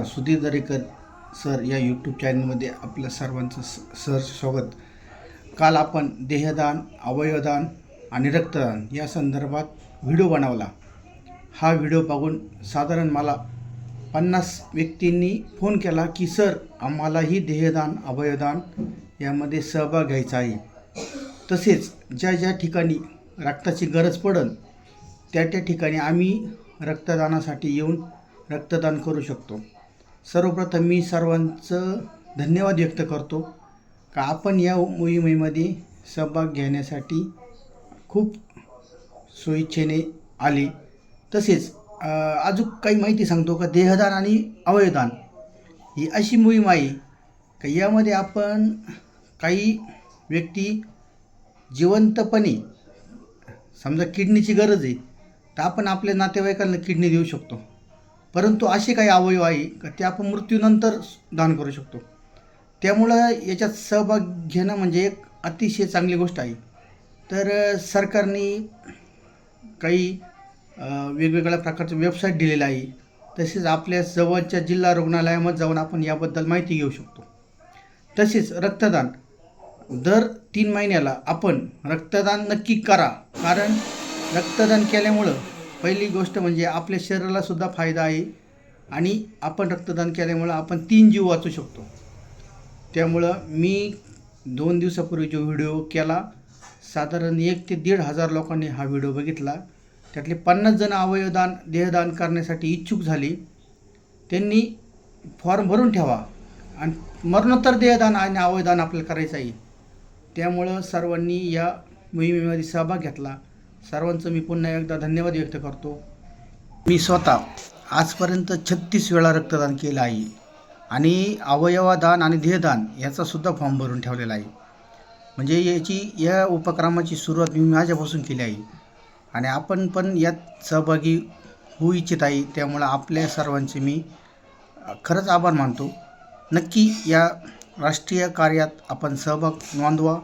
Sudhir Darekar sir या YouTube चॅनलमध्ये आपल्या सर्वांचं सर स्वागत. काल आपण देहदान, अवयवदान आणि रक्तदान या संदर्भात व्हिडिओ बनवला. हा व्हिडिओ बघून साधारण मला 50 व्यक्तींनी फोन केला की सर आम्हालाही देहदान, अवयवदान यामध्ये सहभाग घ्यायचा आहे. तसेच ज्या ठिकाणी रक्ताची गरज पडेल त्या ठिकाणी आम्ही रक्तदानासाठी येऊन रक्तदान करू शकतो. सर्वप्रथम मी सर्वांचं धन्यवाद व्यक्त करतो का आपण या मोहिमेमध्ये सहभाग घेण्यासाठी खूप स्वेच्छेने आले. तसेच अजून काही माहिती सांगतो का देहदान आणि अवयवदान ही अशी मोहीम आहे का यामध्ये आपण काही व्यक्ती जिवंतपणे समजा किडनीची गरज आहे तर आपण आपल्या नातेवाईकांना किडनी देऊ शकतो. परंतु असे काही अवयव आहे का ते आपण मृत्यूनंतर दान करू शकतो. त्यामुळं याच्यात सहभाग घेणं म्हणजे एक अतिशय चांगली गोष्ट आहे. तर सरकारने काही वेगवेगळ्या प्रकारचं वेबसाईट दिलेलं आहे. तसेच आपल्या जवळच्या जिल्हा रुग्णालयामध्ये जाऊन आपण याबद्दल माहिती घेऊ शकतो. तसेच रक्तदान दर 3 महिन्याला आपण रक्तदान नक्की करा. कारण रक्तदान केल्यामुळं पहिली गोष्ट म्हणजे आपल्या शरीरालासुद्धा फायदा आहे आणि आपण रक्तदान केल्यामुळं आपण 3 जीव वाचू शकतो. त्यामुळं मी 2 दिवसापूर्वी जो व्हिडिओ केला साधारण 1 ते 1,500 लोकांनी हा व्हिडिओ बघितला. त्यातले 50 जण अवयवदान देहदान करण्यासाठी इच्छुक झाले. त्यांनी फॉर्म भरून ठेवा आणि मरणोत्तर देहदान आणि अवयवदान आपल्याला करायचं आहे. त्यामुळं सर्वांनी या मोहिमेमध्ये सहभाग घेतला. सर्वांचं मी पुन्हा एकदा धन्यवाद व्यक्त करतो. मी स्वतः आजपर्यंत 36 वेळा रक्तदान केलं आहे आणि अवयवदान आणि देहदान याचासुद्धा फॉर्म भरून ठेवलेला आहे. म्हणजे या उपक्रमाची सुरुवात मी माझ्यापासून केली आहे आणि आपण पण यात सहभागी होऊ इच्छित आहे. त्यामुळं आपल्या सर्वांचे मी खरंच आभार मानतो. नक्की या राष्ट्रीय कार्यात आपण सहभाग नोंदवा.